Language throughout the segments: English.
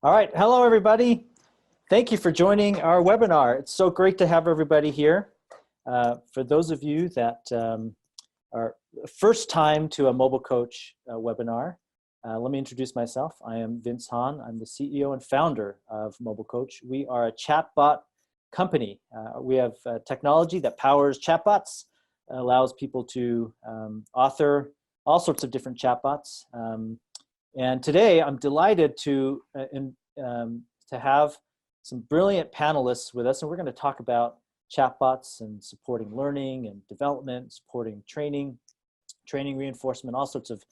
All right, hello everybody. Thank you for joining our webinar. It's so great to have everybody here. For those of you that are first time to a Mobile Coach webinar, let me introduce myself. I am Vince Hahn. I'm the CEO and founder of Mobile Coach. We are a chatbot company. We have technology that powers chatbots, allows people to author all sorts of different chatbots. And today, I'm delighted to have some brilliant panelists with us, and we're going to talk about chatbots and supporting learning and development, supporting training reinforcement, all sorts of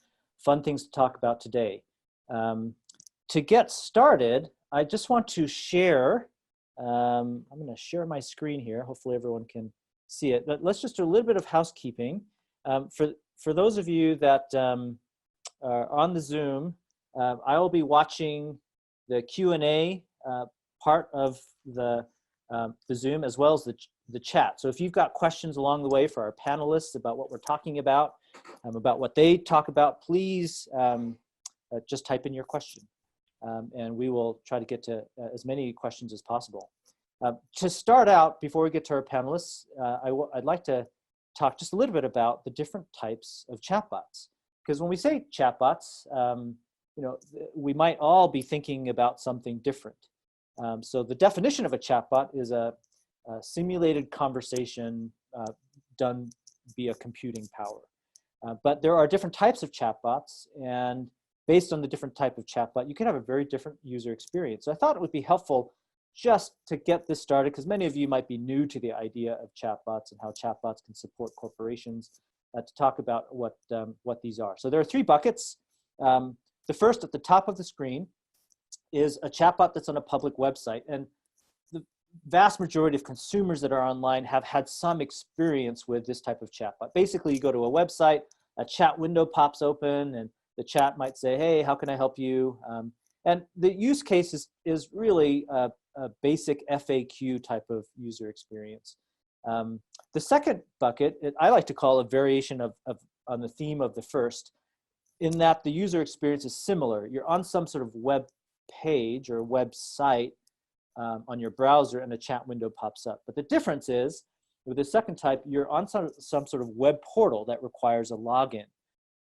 fun things to talk about today. To get started, I just want to share, I'm going to share my screen here. Hopefully everyone can see it. But let's just do a little bit of housekeeping. For those of you that on the Zoom, I will be watching the Q&A part of the Zoom as well as the chat. So if you've got questions along the way for our panelists about what we're talking about what they talk about, please just type in your question. And we will try to get to as many questions as possible. To start out, before we get to our panelists, I'd like to talk just a little bit about the different types of chatbots. Because when we say chatbots, we might all be thinking about something different. So the definition of a chatbot is a simulated conversation done via computing power. But there are different types of chatbots, and based on the different type of chatbot, you can have a very different user experience. So I thought it would be helpful just to get this started, because many of you might be new to the idea of chatbots and how chatbots can support corporations, to talk about what these are. So there are three buckets. The first at the top of the screen is a chatbot that's on a public website. And the vast majority of consumers that are online have had some experience with this type of chatbot. Basically, you go to a website, a chat window pops open, and the chat might say, hey, how can I help you? And the use case is really a basic FAQ type of user experience. The second bucket, I like to call a variation on the theme of the first, in that the user experience is similar. You're on some sort of web page or website on your browser, and a chat window pops up. But the difference is, with the second type, you're on some sort of web portal that requires a login.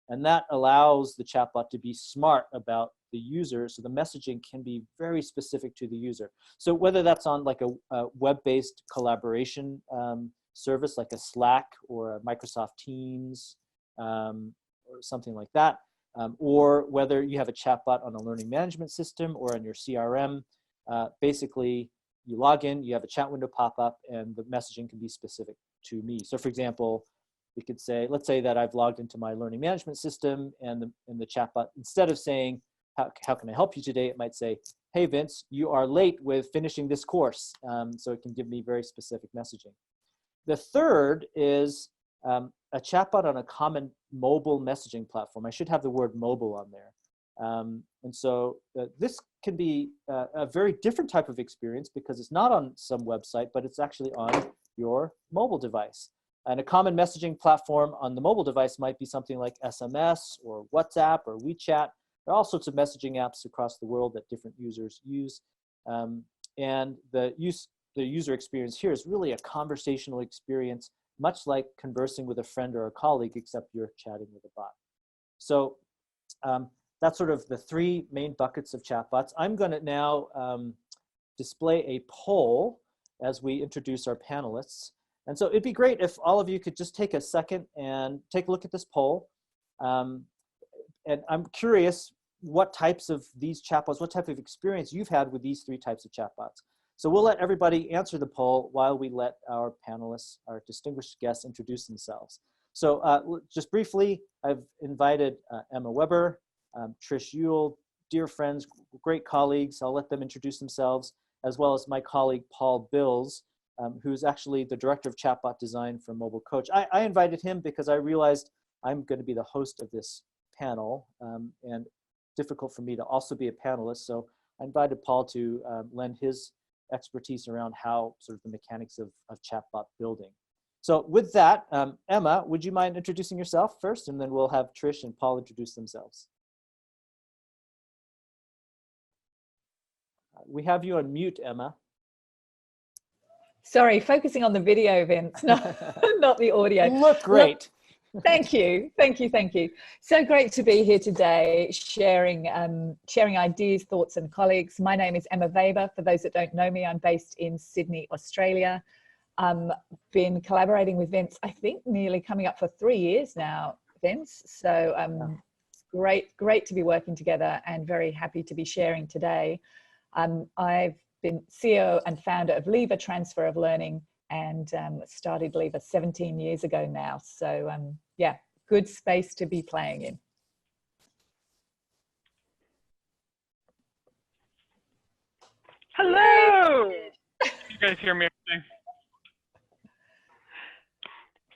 And that allows the chatbot to be smart about the user, so the messaging can be very specific to the user. So whether that's on like a web-based collaboration service like a Slack or a Microsoft Teams or something like that, or whether you have a chatbot on a learning management system or on your CRM, basically you log in, you have a chat window pop up, and the messaging can be specific to me. So for example, we could say, let's say that I've logged into my learning management system, and the chatbot, instead of saying, how can I help you today? It might say, hey Vince, you are late with finishing this course. So it can give me very specific messaging. The third is a chatbot on a common mobile messaging platform. I should have the word mobile on there. And so this can be a very different type of experience, because it's not on some website, but it's actually on your mobile device. And a common messaging platform on the mobile device might be something like SMS or WhatsApp or WeChat. There are all sorts of messaging apps across the world that different users use. And the user experience here is really a conversational experience, much like conversing with a friend or a colleague, except you're chatting with a bot. So that's sort of the three main buckets of chatbots. I'm going to now display a poll as we introduce our panelists. And so it'd be great if all of you could just take a second and take a look at this poll. And I'm curious what types of these chatbots, what type of experience you've had with these three types of chatbots. So we'll let everybody answer the poll while we let our panelists, our distinguished guests, introduce themselves. So just briefly, I've invited Emma Weber, Trish Uhl, dear friends, great colleagues. I'll let them introduce themselves, as well as my colleague, Paul Bills, who's actually the director of Chatbot Design for Mobile Coach. I invited him because I realized I'm going to be the host of this panel, and difficult for me to also be a panelist. So I invited Paul to lend his expertise around how sort of the mechanics of chatbot building. So with that, Emma, would you mind introducing yourself first, and then we'll have Trish and Paul introduce themselves. We have you on mute, Emma. Sorry, focusing on the video, Vince, not the audio. You look great. Thank you, thank you, thank you. So great to be here today, sharing ideas, thoughts, and colleagues. My name is Emma Weber. For those that don't know me, I'm based in Sydney, Australia. Been collaborating with Vince, I think nearly coming up for 3 years now, Vince. So great to be working together, and very happy to be sharing today. I've been CEO and founder of Lever Transfer of Learning, and started Lever 17 years ago now. So yeah, good space to be playing in. Hello! You guys hear me okay?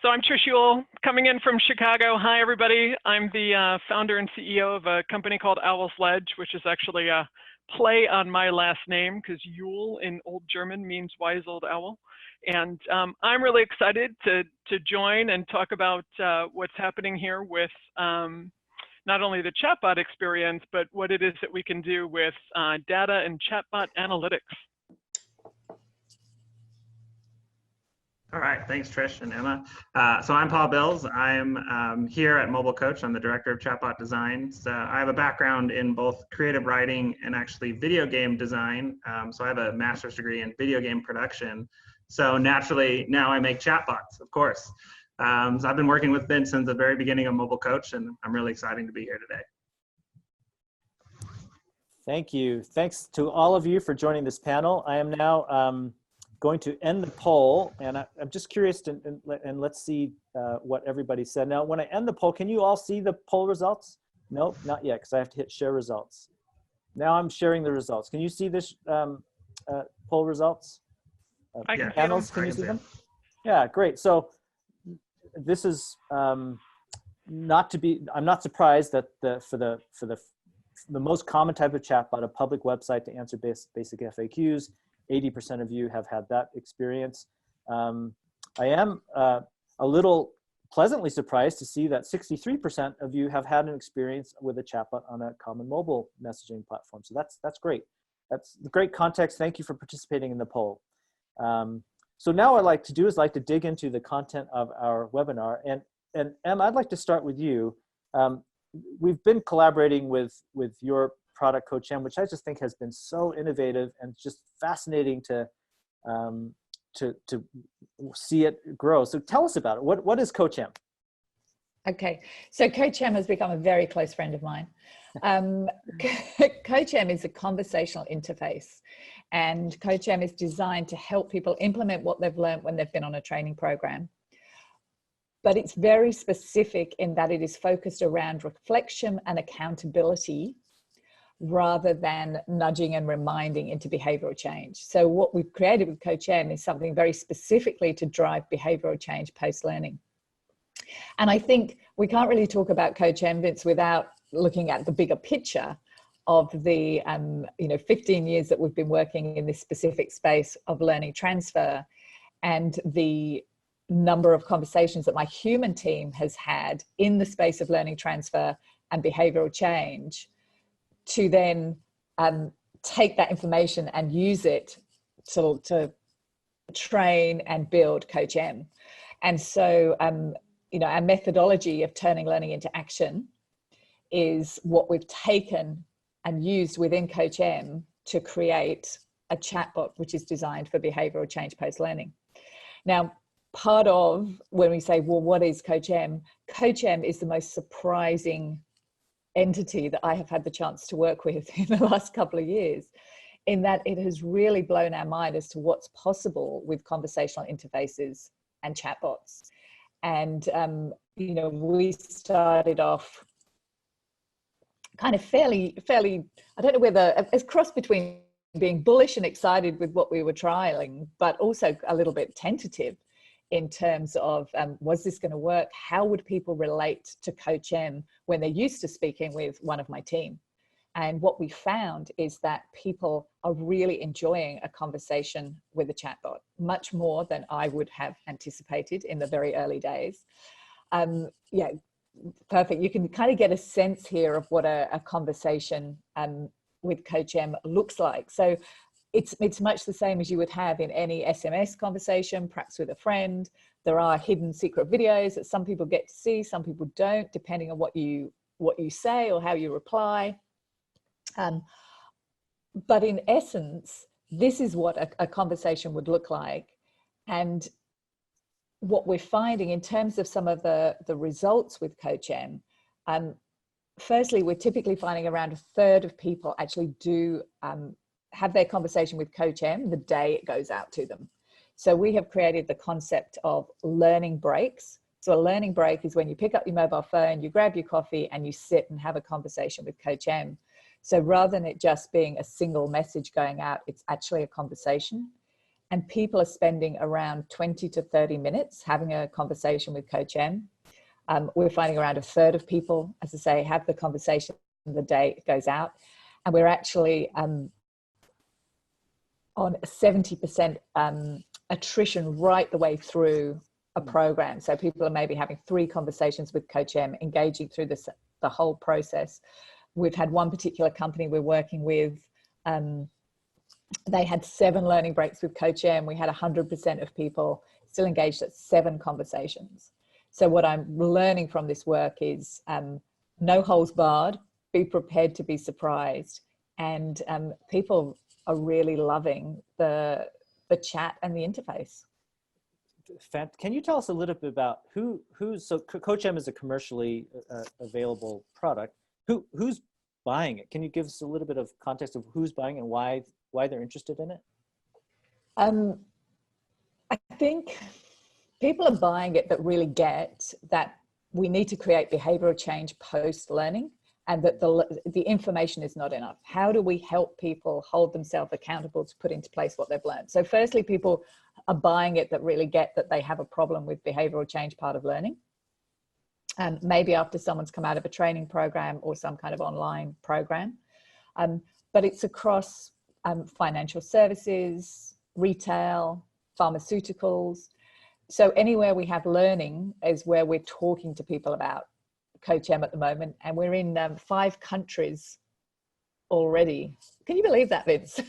So I'm Trish Uhl, coming in from Chicago. Hi, everybody. I'm the founder and CEO of a company called Owl's Ledge, which is actually a play on my last name, because Uhl in Old German means wise old owl. And I'm really excited to join and talk about what's happening here with not only the chatbot experience, but what it is that we can do with data and chatbot analytics. All right, thanks Trish and Emma. So I'm Paul Bills. I'm here at Mobile Coach. I'm the director of Chatbot Design. So I have a background in both creative writing and actually video game design. So I have a master's degree in video game production. So naturally, now I make chatbots, of course. So I've been working with Vince since the very beginning of Mobile Coach, and I'm really excited to be here today. Thank you. Thanks to all of you for joining this panel. I am now going to end the poll, and I'm just curious and let's see what everybody said. Now, when I end the poll, can you all see the poll results? Nope, not yet, because I have to hit share results. Now I'm sharing the results. Can you see this poll results? Panels, can you see them? Yeah, great. So this is I'm not surprised that for the most common type of chatbot, a public website to answer basic FAQs, 80% of you have had that experience. I am a little pleasantly surprised to see that 63% of you have had an experience with a chatbot on a common mobile messaging platform. So that's great. That's great context. Thank you for participating in the poll. So now what I'd like to do is to dig into the content of our webinar. And Em, I'd like to start with you. We've been collaborating with your product, CoachM, which I just think has been so innovative and just fascinating to see it grow. So tell us about it. What is CoachM? Okay, so CoachM has become a very close friend of mine. CoachM is a conversational interface, and CoachM is designed to help people implement what they've learned when they've been on a training program. But it's very specific in that it is focused around reflection and accountability, rather than nudging and reminding into behavioral change. So what we've created with CoachM is something very specifically to drive behavioral change post-learning. And I think we can't really talk about CoachM, Vince, without looking at the bigger picture of the 15 years that we've been working in this specific space of learning transfer, and the number of conversations that my human team has had in the space of learning transfer and behavioral change, to then take that information and use it to train and build CoachM. And so, our methodology of turning learning into action is what we've taken and used within CoachM to create a chatbot which is designed for behavioral change post-learning. Now, part of when we say, well, what is CoachM? CoachM is the most surprising entity that I have had the chance to work with in the last couple of years, in that it has really blown our mind as to what's possible with conversational interfaces and chatbots. And, we started off kind of fairly, I don't know whether, a cross between being bullish and excited with what we were trialing, but also a little bit tentative in terms of, was this going to work? How would people relate to CoachM when they're used to speaking with one of my team? And what we found is that people are really enjoying a conversation with a chatbot, much more than I would have anticipated in the very early days. Perfect. You can kind of get a sense here of what a conversation with Coach M looks like. So it's much the same as you would have in any SMS conversation, perhaps with a friend. There are hidden secret videos that some people get to see, some people don't, depending on what you say or how you reply. But in essence, this is what a conversation would look like. And what we're finding in terms of some of the results with Coach M, firstly, we're typically finding around a third of people actually do have their conversation with Coach M the day it goes out to them. So we have created the concept of learning breaks. So a learning break is when you pick up your mobile phone, you grab your coffee and you sit and have a conversation with Coach M. So rather than it just being a single message going out, it's actually a conversation. And people are spending around 20 to 30 minutes having a conversation with Coach M. We're finding around a third of people, as I say, have the conversation the day it goes out. And we're actually on 70% attrition right the way through a program. So people are maybe having 3 conversations with Coach M, engaging through the whole process. We've had one particular company we're working with, they had 7 learning breaks with Coach M. We had 100% of people still engaged at 7 conversations. So what I'm learning from this work is no holds barred, be prepared to be surprised. And people are really loving the chat and the interface. Can you tell us a little bit about so Coach M is a commercially available product. Who's buying it? Can you give us a little bit of context of who's buying and why they're interested in it? I think people are buying it that really get that we need to create behavioral change post-learning, and that the information is not enough. How do we help people hold themselves accountable to put into place what they've learned? So firstly, people are buying it that really get that they have a problem with behavioral change part of learning. Maybe after someone's come out of a training program or some kind of online program. But it's across financial services, retail, pharmaceuticals. So anywhere we have learning is where we're talking to people about Coach M at the moment. And we're in 5 countries already. Can you believe that, Vince?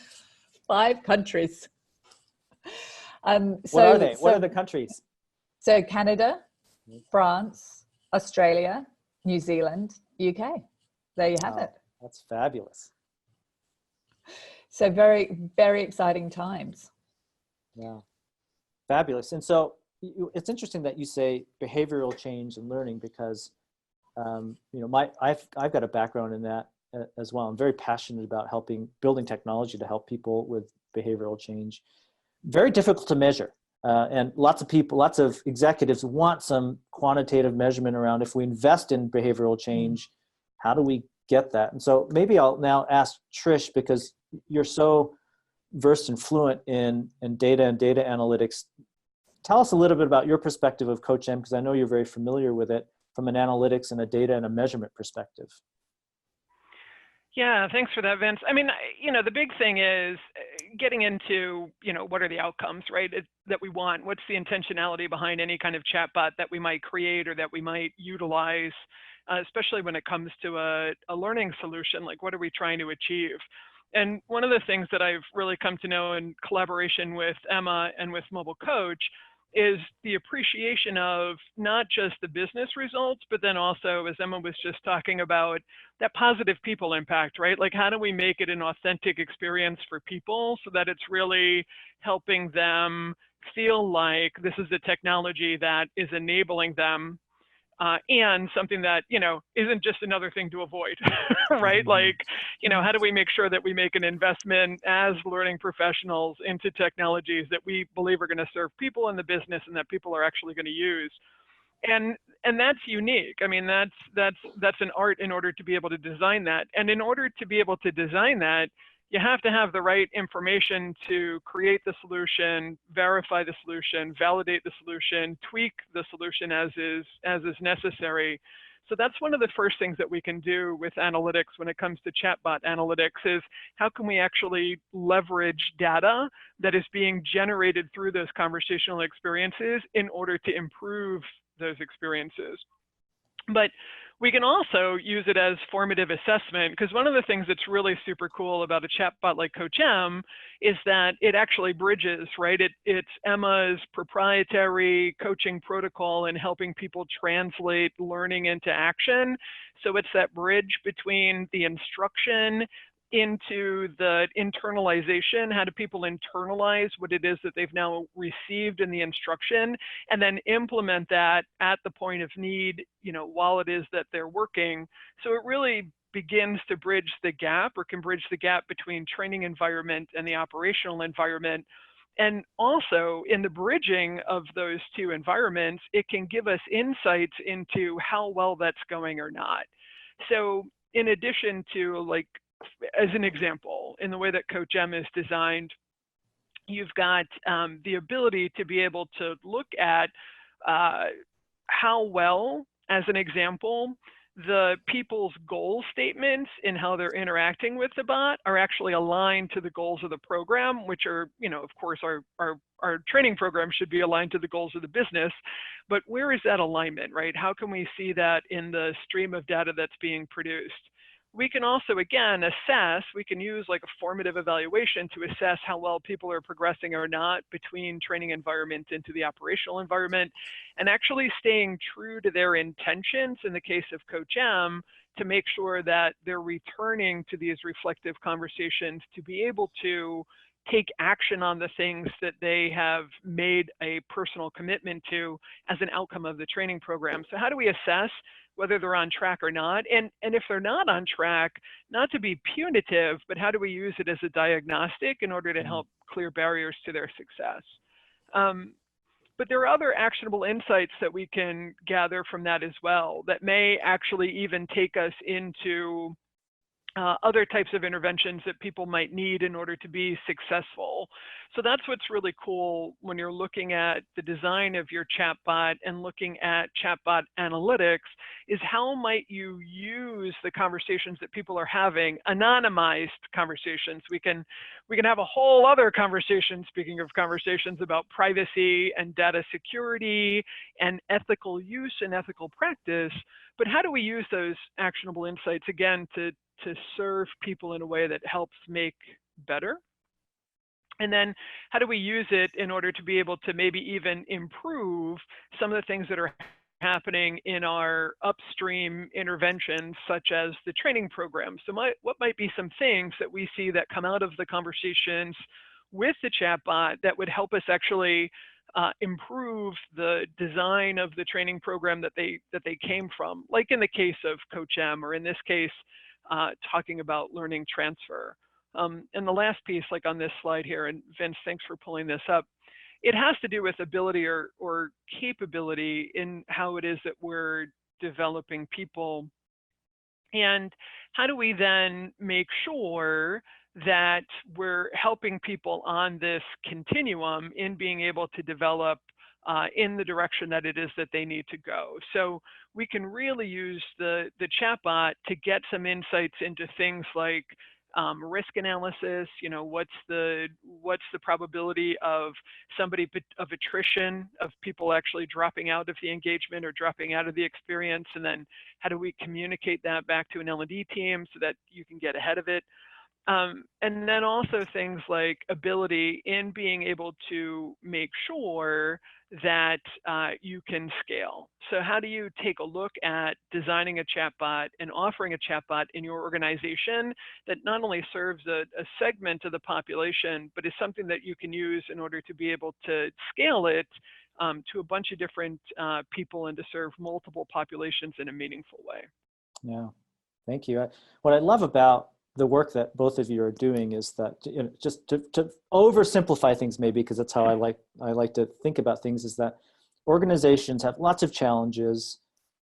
5 countries. What are they? What are the countries? So Canada, France, Australia, New Zealand, UK. There you have it. That's fabulous. So very, very exciting times. Yeah, fabulous. And so it's interesting that you say behavioral change and learning, because I've got a background in that as well. I'm very passionate about building technology to help people with behavioral change. Very difficult to measure. And lots of executives want some quantitative measurement around, if we invest in behavioral change, how do we get that? And so maybe I'll now ask Trish, because you're so versed and fluent in data and data analytics. Tell us a little bit about your perspective of Coach M, because I know you're very familiar with it from an analytics and a data and a measurement perspective. Yeah, thanks for that, Vince. I mean, the big thing is getting into, what are the outcomes, right, that we want? What's the intentionality behind any kind of chatbot that we might create or that we might utilize, especially when it comes to a learning solution? Like, what are we trying to achieve? And one of the things that I've really come to know in collaboration with Emma and with Mobile Coach is the appreciation of not just the business results, but then also, as Emma was just talking about, that positive people impact, right? Like, how do we make it an authentic experience for people so that it's really helping them feel like this is a technology that is enabling them, and something that, isn't just another thing to avoid, right? Like, how do we make sure that we make an investment as learning professionals into technologies that we believe are going to serve people in the business and that people are actually going to use? And that's unique. I mean, that's an art in order to be able to design that. And in order to be able to design that, you have to have the right information to create the solution, verify the solution, validate the solution, tweak the solution as is necessary. So that's one of the first things that we can do with analytics when it comes to chatbot analytics, is how can we actually leverage data that is being generated through those conversational experiences in order to improve those experiences. But We can also use it as formative assessment, because one of the things that's really super cool about a chatbot like Coach M is that it actually bridges, right? It's Emma's proprietary coaching protocol in helping people translate learning into action. So it's that bridge between the instruction into the internalization. How do people internalize what it is that they've now received in the instruction, and then implement that at the point of need, you know, while it is that they're working. So it really begins to bridge the gap, or can bridge the gap between training environment and the operational environment. And also in the bridging of those two environments, it can give us insights into how well that's going or not. So in addition to, like, as an example, in the way that Coach M is designed, you've got the ability to be able to look at how well, as an example, the people's goal statements in how they're interacting with the bot are actually aligned to the goals of the program, which are, you know, of course, our training program should be aligned to the goals of the business. But where is that alignment, right? How can we see that in the stream of data that's being produced? We can also, again, assess, we can use like a formative evaluation to assess how well people are progressing or not between training environment into the operational environment, and actually staying true to their intentions in the case of Coach M to make sure that they're returning to these reflective conversations to be able to take action on the things that they have made a personal commitment to as an outcome of the training program. So how do we assess whether they're on track or not? And if they're not on track, not to be punitive, but how do we use it as a diagnostic in order to help clear barriers to their success? But there are other actionable insights that we can gather from that as well, that may actually even take us into other types of interventions that people might need in order to be successful. So that's what's really cool when you're looking at the design of your chatbot and looking at chatbot analytics, is how might you use the conversations that people are having, anonymized conversations. We can have a whole other conversation, speaking of conversations, about privacy and data security and ethical use and ethical practice. But how do we use those actionable insights, again, to serve people in a way that helps make better? And then how do we use it in order to be able to maybe even improve some of the things that are happening in our upstream interventions, such as the training program? So what might be some things that we see that come out of the conversations with the chatbot that would help us actually improve the design of the training program that they came from, like in the case of Coach M, or in this case, talking about learning transfer. And the last piece, like on this slide here, and Vince, thanks for pulling this up, it has to do with ability or capability in how it is that we're developing people. And how do we then make sure that we're helping people on this continuum in being able to develop in the direction that it is that they need to go? So we can really use the chatbot to get some insights into things like risk analysis. You know, what's the probability of attrition, of people actually dropping out of the engagement or dropping out of the experience, and then how do we communicate that back to an L&D team so that you can get ahead of it? And then also things like ability in being able to make sure that you can scale. So how do you take a look at designing a chatbot and offering a chatbot in your organization that not only serves a segment of the population, but is something that you can use in order to be able to scale it to a bunch of different people and to serve multiple populations in a meaningful way? Yeah, thank you. What I love about the work that both of you are doing is that, you know, just to oversimplify things, maybe, because that's how I like to think about things, is that organizations have lots of challenges.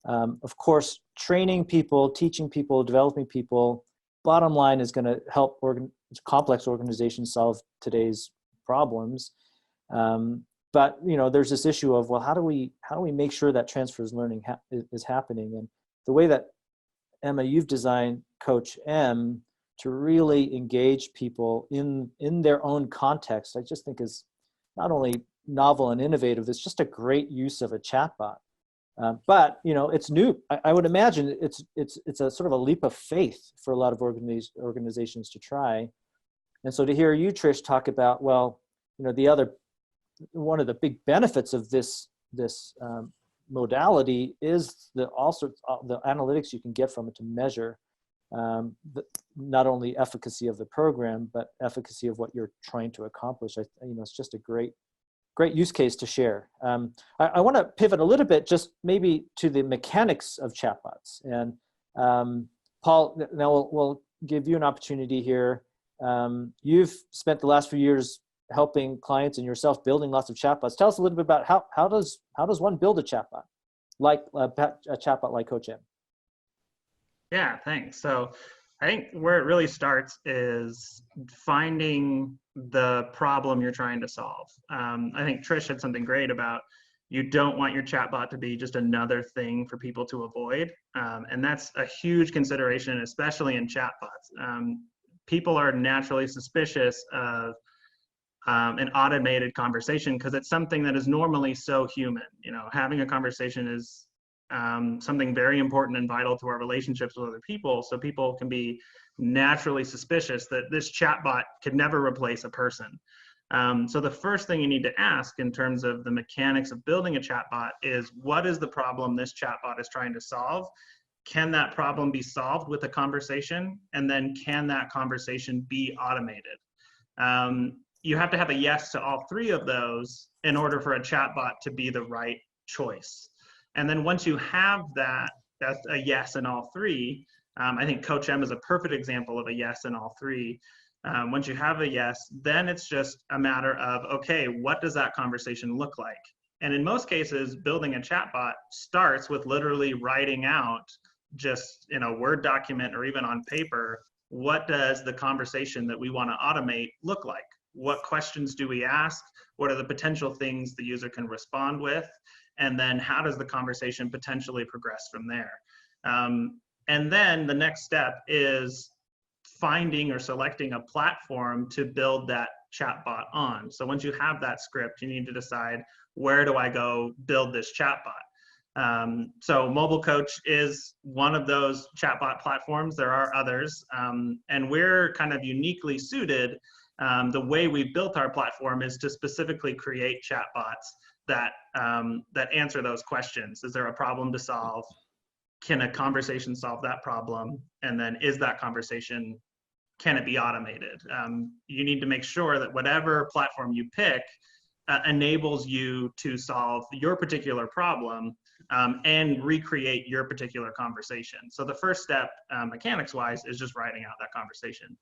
Of course, training people, teaching people, developing people, bottom line is going to help complex organizations solve today's problems. But, you know, there's this issue of, well, how do we make sure that transfer of learning is happening? And the way that, Emma, you've designed Coach M to really engage people in their own context, I just think is not only novel and innovative, it's just a great use of a chatbot. But it's new. I would imagine it's a sort of a leap of faith for a lot of organizations to try. And so to hear you, Trish, talk about, well, one of the big benefits of this modality is the analytics you can get from it to measure not only efficacy of the program, but efficacy of what you're trying to accomplish. It's just a great use case to share. I want to pivot a little bit, just maybe to the mechanics of chatbots. And Paul, now we'll give you an opportunity here. You've spent the last few years helping clients and yourself building lots of chatbots. Tell us a little bit about how does one build a chatbot, like a chatbot like CoachM? Yeah, thanks. So I think where it really starts is finding the problem you're trying to solve. I think Trish had something great about you don't want your chatbot to be just another thing for people to avoid. And that's a huge consideration, especially in chatbots. People are naturally suspicious of an automated conversation because it's something that is normally so human. Having a conversation is something very important and vital to our relationships with other people. So people can be naturally suspicious that this chatbot could never replace a person. So the first thing you need to ask in terms of the mechanics of building a chatbot is, what is the problem this chatbot is trying to solve? Can that problem be solved with a conversation? And then can that conversation be automated? You have to have a yes to all three of those in order for a chatbot to be the right choice. And then once you have that's a yes in all three. I think CoachM is a perfect example of a yes in all three. Once you have a yes, then it's just a matter of, okay, what does that conversation look like? And in most cases, building a chatbot starts with literally writing out, just in a Word document or even on paper, what does the conversation that we want to automate look like? What questions do we ask? What are the potential things the user can respond with? And then how does the conversation potentially progress from there? And then the next step is finding or selecting a platform to build that chatbot on. So once you have that script, you need to decide, where do I go build this chatbot? So Mobile Coach is one of those chatbot platforms. There are others, and we're kind of uniquely suited. The way we've built our platform is to specifically create chatbots that answer those questions. Is there a problem to solve? Can a conversation solve that problem? And then is that conversation, can it be automated? You need to make sure that whatever platform you pick enables you to solve your particular problem and recreate your particular conversation. So the first step, mechanics-wise, is just writing out that conversation.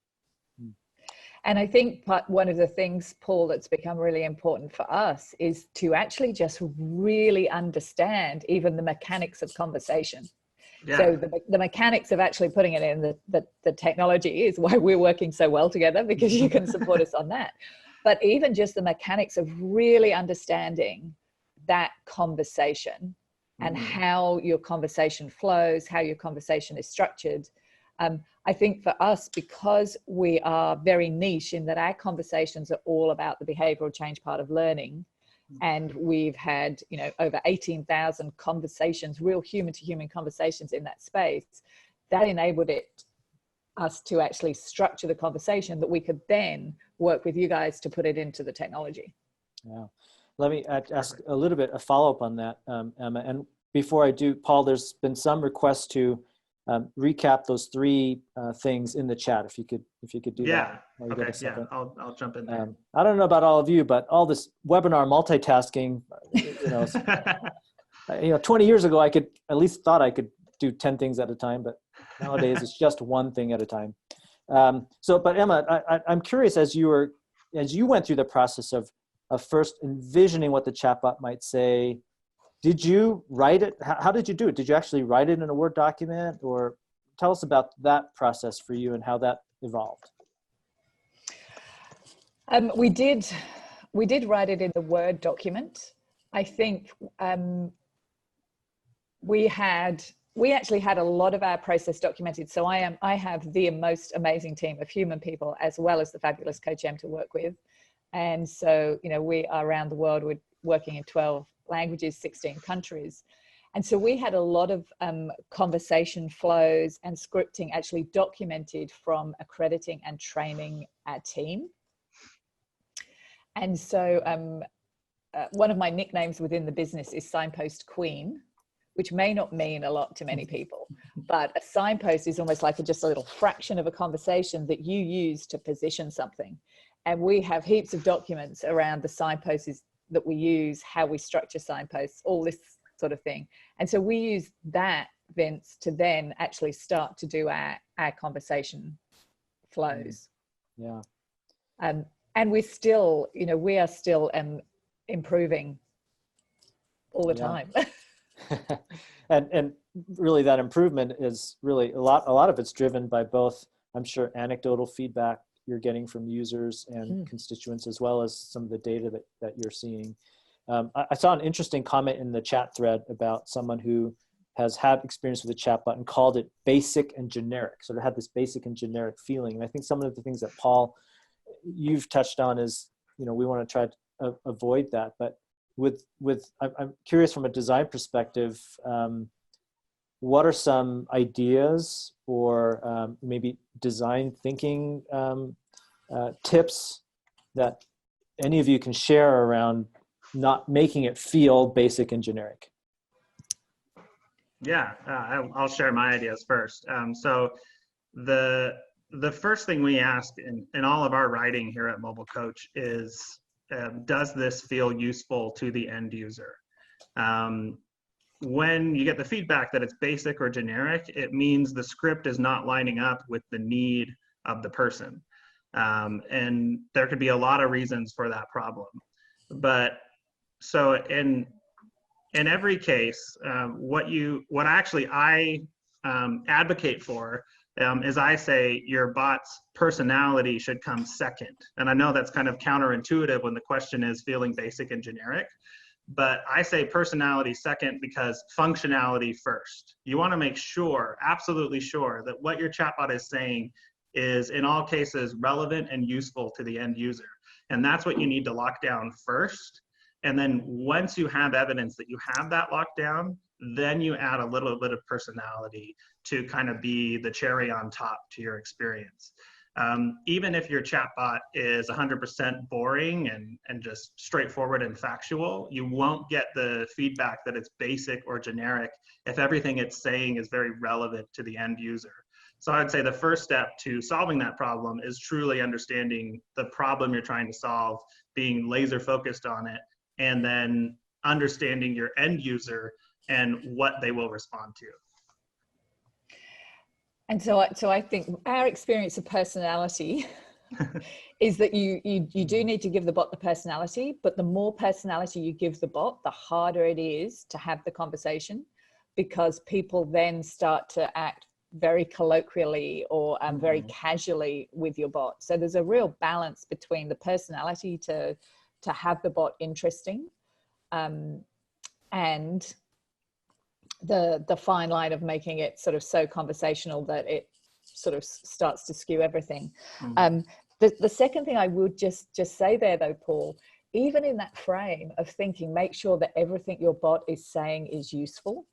And I think one of the things, Paul, that's become really important for us is to actually just really understand even the mechanics of conversation. Yeah. So the mechanics of actually putting it in the technology is why we're working so well together, because you can support us on that. But even just the mechanics of really understanding that conversation and how your conversation flows, how your conversation is structured. I think for us, because we are very niche in that our conversations are all about the behavioral change part of learning, and we've had, over 18,000 conversations, real human to human conversations in that space, that enabled us to actually structure the conversation that we could then work with you guys to put it into the technology. Yeah. Let me ask a little bit, a follow-up on that, Emma. And before I do, Paul, there's been some requests to recap those three things in the chat. If you could do that. Okay. Yeah. I'll jump in there. I don't know about all of you, but all this webinar multitasking, 20 years ago, I thought I could do 10 things at a time, but nowadays it's just one thing at a time. But Emma, I'm curious, as you went through the process of first envisioning what the chatbot might say, did you write it? How did you do it? Did you actually write it in a Word document? Or tell us about that process for you and how that evolved. We did write it in the Word document. I think we actually had a lot of our process documented. So I have the most amazing team of human people, as well as the fabulous CoachM to work with. And so, we are around the world. We're working in 12 languages, 16 countries. And so we had a lot of conversation flows and scripting actually documented from accrediting and training our team. And so one of my nicknames within the business is Signpost Queen, which may not mean a lot to many people, but a signpost is almost like just a little fraction of a conversation that you use to position something. And we have heaps of documents around the signposts that we use, how we structure signposts, all this sort of thing. And so we use that, Vince, to then actually start to do our conversation flows. Yeah. And we're still, you know, we are still improving all the time. and really that improvement is really a lot of it's driven by both, I'm sure, anecdotal feedback you're getting from users and constituents, as well as some of the data that you're seeing. I saw an interesting comment in the chat thread about someone who has had experience with a chatbot and called it basic and generic. So it had this basic and generic feeling. And I think some of the things that Paul, you've touched on is, you know, we want to try to avoid that. But I'm curious from a design perspective, what are some ideas or maybe design thinking tips that any of you can share around not making it feel basic and generic? Yeah, I'll share my ideas first. So the first thing we ask in all of our writing here at Mobile Coach is, does this feel useful to the end user? When you get the feedback that it's basic or generic, it means the script is not lining up with the need of the person. And there could be a lot of reasons for that problem. But so in every case, what I advocate for is I say your bot's personality should come second. And I know that's kind of counterintuitive when the question is feeling basic and generic, but I say personality second because functionality first. You want to make sure, absolutely sure, that what your chatbot is saying is in all cases relevant and useful to the end user. And that's what you need to lock down first. And then once you have evidence that you have that locked down, then you add a little bit of personality to kind of be the cherry on top to your experience. Even if your chatbot is 100% boring and just straightforward and factual, you won't get the feedback that it's basic or generic if everything it's saying is very relevant to the end user. So I would say the first step to solving that problem is truly understanding the problem you're trying to solve, being laser focused on it, and then understanding your end user and what they will respond to. And so I think our experience of personality is that you do need to give the bot the personality, but the more personality you give the bot, the harder it is to have the conversation, because people then start to act very colloquially or very casually with your bot. So there's a real balance between the personality to have the bot interesting and the fine line of making it sort of so conversational that it sort of starts to skew everything. The second thing I would just say there though, Paul, even in that frame of thinking, make sure that everything your bot is saying is useful.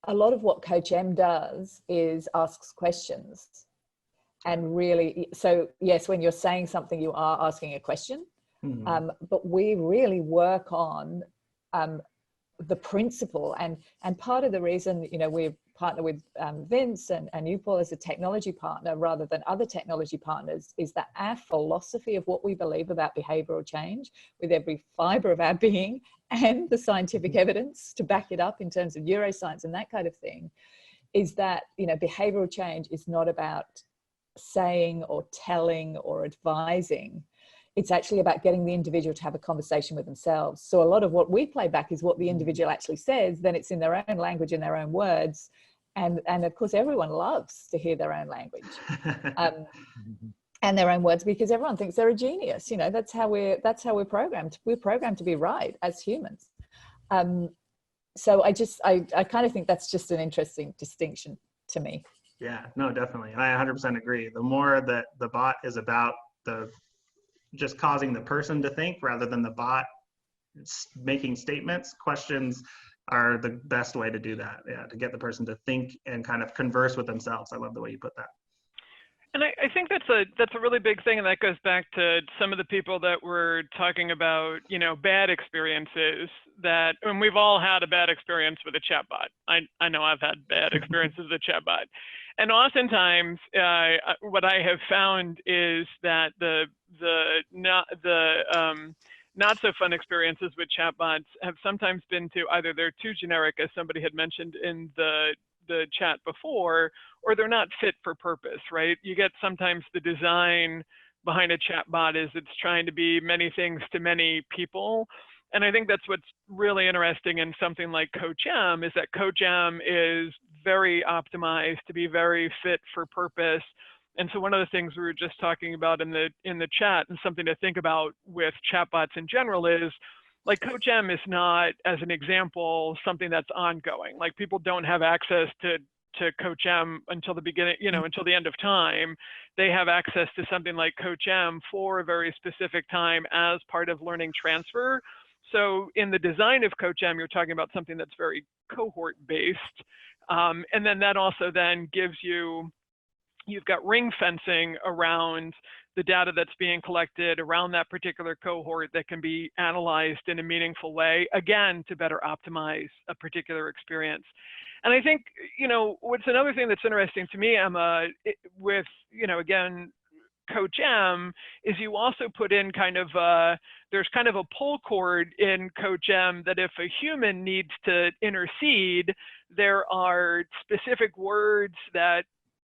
A lot of what Coach M does is asks questions. And really, so yes, when you're saying something, you are asking a question, but we really work on the principle. And part of the reason, you know, we partner with Vince and you, Paul, as a technology partner rather than other technology partners, is that our philosophy of what we believe about behavioral change with every fiber of our being, and the scientific evidence to back it up in terms of neuroscience and that kind of thing, is that, you know, behavioral change is not about saying or telling or advising. It's actually about getting the individual to have a conversation with themselves. So a lot of what we play back is what the individual actually says, then it's in their own language, in their own words. And of course, everyone loves to hear their own language and their own words, because everyone thinks they're a genius. You know, that's how we're programmed. We're programmed to be right as humans. So I kind of think that's just an interesting distinction to me. Yeah, no, definitely. I 100% agree. The more that the bot is about just causing the person to think rather than the bot making statements. Questions are the best way to do that. Yeah, to get the person to think and kind of converse with themselves. I love the way you put that. And I think that's a really big thing, and that goes back to some of the people that were talking about, you know, bad experiences that, and we've all had a bad experience with a chatbot. I know I've had bad experiences with a chatbot. And oftentimes, what I have found is that the not so fun experiences with chatbots have sometimes been to either they're too generic, as somebody had mentioned in the chat before, or they're not fit for purpose, right? You get sometimes the design behind a chatbot is it's trying to be many things to many people. And I think that's what's really interesting in something like CoachM is that CoachM is very optimized to be very fit for purpose. And so one of the things we were just talking about in the chat, and something to think about with chatbots in general, is like CoachM is not, as an example, something that's ongoing. Like people don't have access to CoachM until the beginning, you know, until the end of time. They have access to something like CoachM for a very specific time as part of learning transfer. So in the design of CoachM, you're talking about something that's very cohort based. And then that also then gives you, you've got ring fencing around the data that's being collected around that particular cohort that can be analyzed in a meaningful way, again, to better optimize a particular experience. And I think, you know, what's another thing that's interesting to me, Emma, with, you know, again, CoachM, is you also put in kind of, there's kind of a pull cord in CoachM that if a human needs to intercede, there are specific words that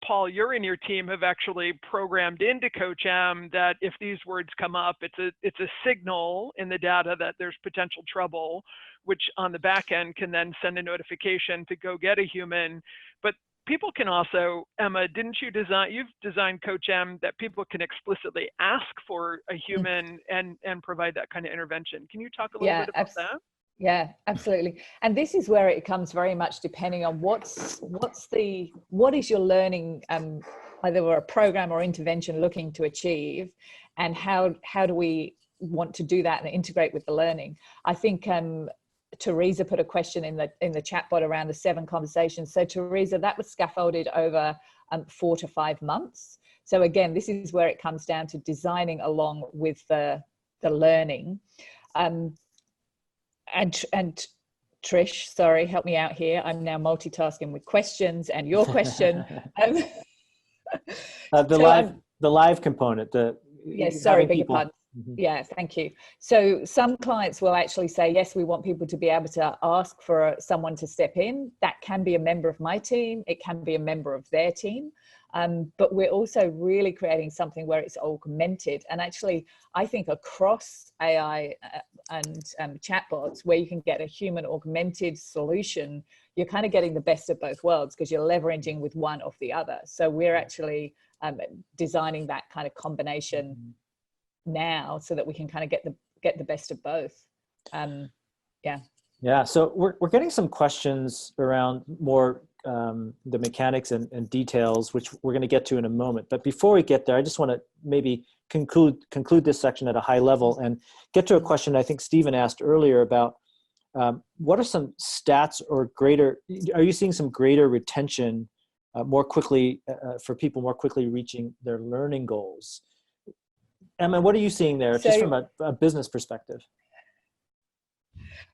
Paul, you're and your team have actually programmed into CoachM that if these words come up, it's a signal in the data that there's potential trouble, which on the back end can then send a notification to go get a human. But people can also, Emma, you've designed CoachM that people can explicitly ask for a human and provide that kind of intervention. Can you talk a little bit about that? Yeah, absolutely. And this is where it comes very much depending on what is your learning, either a program or intervention looking to achieve, and how do we want to do that and integrate with the learning. I think Teresa put a question in the chatbot around the 7 conversations. So Teresa, that was scaffolded over 4 to 5 months. So again, this is where it comes down to designing along with the learning. And Trish, sorry, help me out here. I'm now multitasking with questions and your question. The live component. Yes, sorry, beg your pardon. Yeah, thank you. So some clients will actually say, yes, we want people to be able to ask for someone to step in. That can be a member of my team. It can be a member of their team. But we're also really creating something where it's augmented. And actually, I think across AI and chatbots, where you can get a human augmented solution, you're kind of getting the best of both worlds because you're leveraging with one of the other. So we're actually designing that kind of combination now so that we can kind of get the best of both. Yeah, so we're getting some questions around more the mechanics and details, which we're going to get to in a moment. But before we get there, I just want to maybe conclude this section at a high level and get to a question I think Stephen asked earlier about what are some stats or are you seeing some greater retention more quickly for people more quickly reaching their learning goals? Emma, what are you seeing there, just from a business perspective?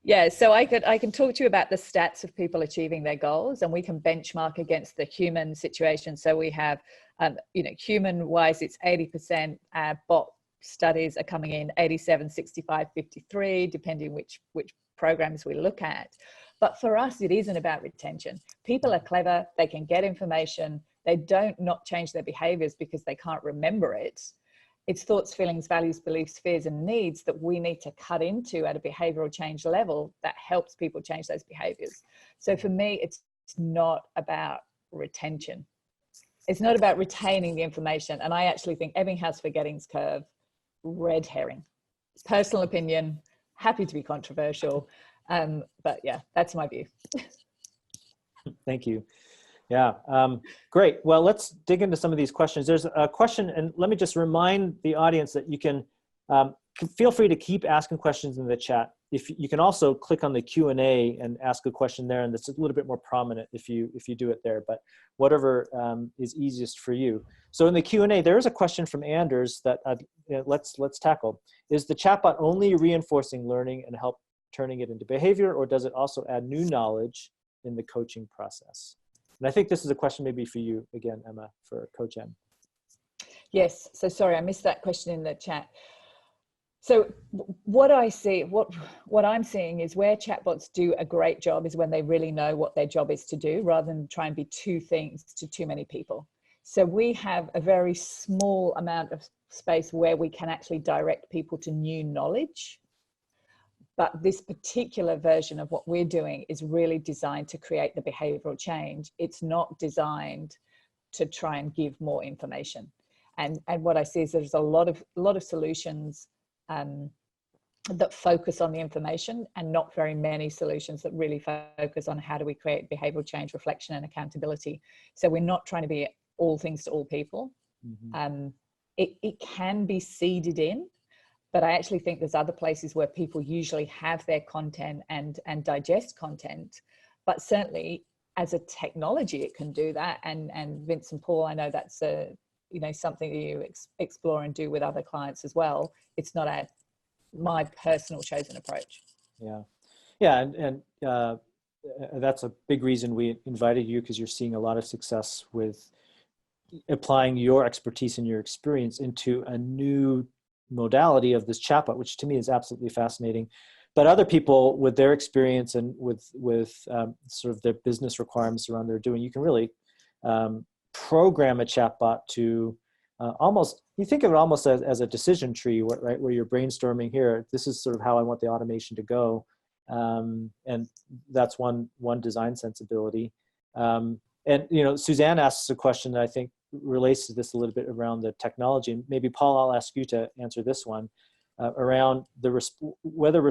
Yeah, so I can talk to you about the stats of people achieving their goals, and we can benchmark against the human situation. So we have, human-wise, it's 80%. Bot studies are coming in 87, 65, 53, depending which programs we look at. But for us, it isn't about retention. People are clever. They can get information. They don't not change their behaviors because they can't remember it. It's thoughts, feelings, values, beliefs, fears, and needs that we need to cut into at a behavioral change level that helps people change those behaviors. So for me, it's not about retention. It's not about retaining the information. And I actually think Ebbinghaus Forgetting's curve, red herring. Personal opinion, happy to be controversial. But yeah, that's my view. Thank you. Yeah, great. Well, let's dig into some of these questions. There's a question, and let me just remind the audience that you can feel free to keep asking questions in the chat. if you can also click on the Q&A and ask a question there, and that's a little bit more prominent if you do it there, but whatever is easiest for you. So in the Q&A, there is a question from Anders that let's tackle. Is the chatbot only reinforcing learning and help turning it into behavior, or does it also add new knowledge in the coaching process? And I think this is a question maybe for you again, Emma, for Coach M. Yes, so sorry, I missed that question in the chat. So what I see, what I'm seeing is where chatbots do a great job is when they really know what their job is to do, rather than try and be two things to too many people. So we have a very small amount of space where we can actually direct people to new knowledge. But this particular version of what we're doing is really designed to create the behavioral change. It's not designed to try and give more information. And what I see is there's a lot of solutions that focus on the information, and not very many solutions that really focus on how do we create behavioral change, reflection, and accountability. So we're not trying to be all things to all people. Mm-hmm. It can be seeded in, but I actually think there's other places where people usually have their content and digest content. But certainly as a technology, it can do that. And Vince and Paul, I know that's something that you explore and do with other clients as well. It's not my personal chosen approach. Yeah, and that's a big reason we invited you, because you're seeing a lot of success with applying your expertise and your experience into a new modality of this chatbot, which to me is absolutely fascinating. But other people with their experience and with sort of their business requirements around their doing, you can really program a chatbot to almost, you think of it almost as a decision tree, right? Where you're brainstorming here, this is sort of how I want the automation to go. And that's one design sensibility. And, Suzanne asks a question that I think relates to this a little bit around the technology. And maybe Paul, I'll ask you to answer this one around whether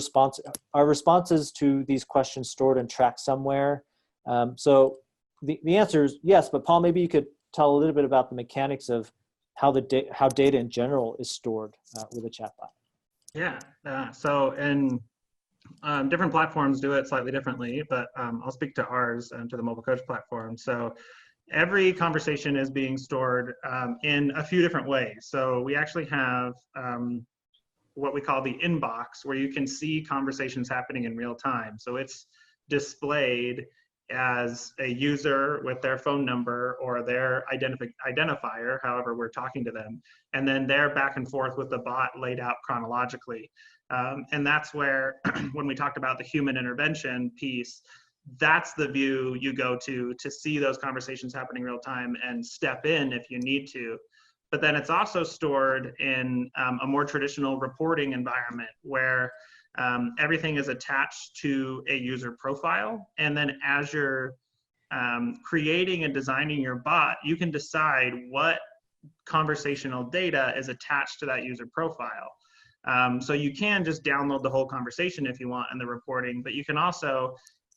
are responses to these questions stored and tracked somewhere. So the answer is yes, but Paul, maybe you could tell a little bit about the mechanics of how data in general is stored with a chatbot. Yeah, so different platforms do it slightly differently, but I'll speak to ours and to the mobile coach platform. So every conversation is being stored in a few different ways. So we actually have what we call the inbox, where you can see conversations happening in real time. So it's displayed as a user with their phone number or their identifier, however we're talking to them, and then they're back and forth with the bot laid out chronologically. And that's where, when we talked about the human intervention piece, that's the view you go to see those conversations happening real time and step in if you need to. But then it's also stored in a more traditional reporting environment where everything is attached to a user profile. And then as you're creating and designing your bot, you can decide what conversational data is attached to that user profile. So you can just download the whole conversation if you want in the reporting, but you can also,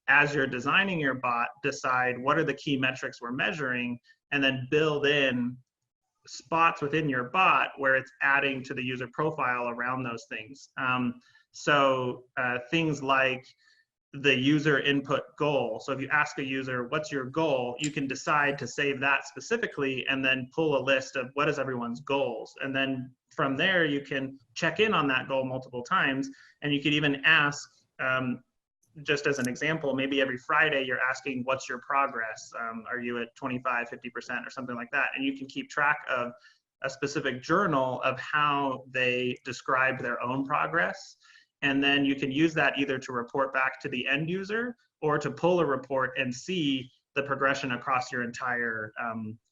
as you're designing your bot, decide what are the key metrics we're measuring, and then build in spots within your bot where it's adding to the user profile around those things. So things like the user input goal. So if you ask a user, what's your goal? You can decide to save that specifically and then pull a list of what is everyone's goals. And then from there, you can check in on that goal multiple times. And you could even ask, just as an example, maybe every Friday you're asking, what's your progress? Are you at 25, 50% or something like that? And you can keep track of a specific journal of how they described their own progress. And then you can use that either to report back to the end user or to pull a report and see the progression across your entire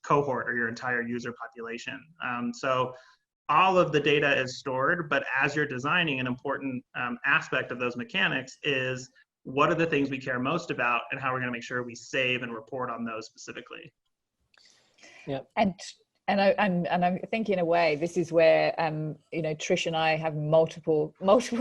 cohort or your entire user population. So all of the data is stored, but as you're designing, an important aspect of those mechanics is what are the things we care most about and how we're going to make sure we save and report on those specifically. Yeah. And I'm thinking, in a way, this is where Trish and I have multiple